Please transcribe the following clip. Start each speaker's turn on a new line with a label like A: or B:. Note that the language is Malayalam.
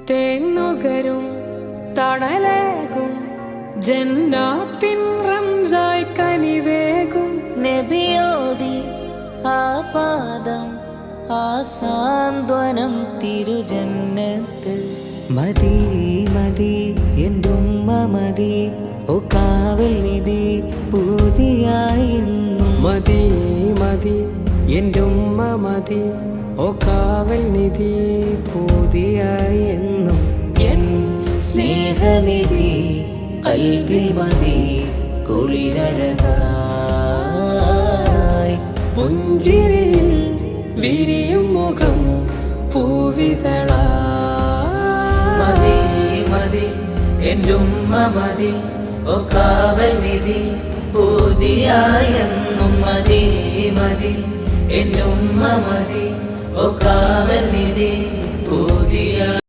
A: തേന്നുകരും തണലേകും ജന്നാത്തിൻ റംസായി കനിവേകും
B: നബിയോതി ആ പാദം ആ സാന്ത്വനം തിരുജന്നത്ത് മതി മതി എന്തുമ്മ മതി ഓ കാവൽ നിധി പൂതിയായി എന്നും
A: മതി മതി എൻ്റെ ഉമ്മ മതി ഓ കാവൽ നിധി പൂതിയായി എന്നും
B: എൻ സ്നേഹനിധി കൽബിൽ മതി കുളിരഴകായി
A: പുഞ്ചിരിയിൽ വിരിയും മുഖം പൂവിതളാ
B: മതി മതി എന്റുമ്മ മതി ഓ കാവൽ നിധി പൂതിയായെന്നും മതി മതി എന്റുമ്മ മതി ഓ കാവൽ നിധി പൂതിയായി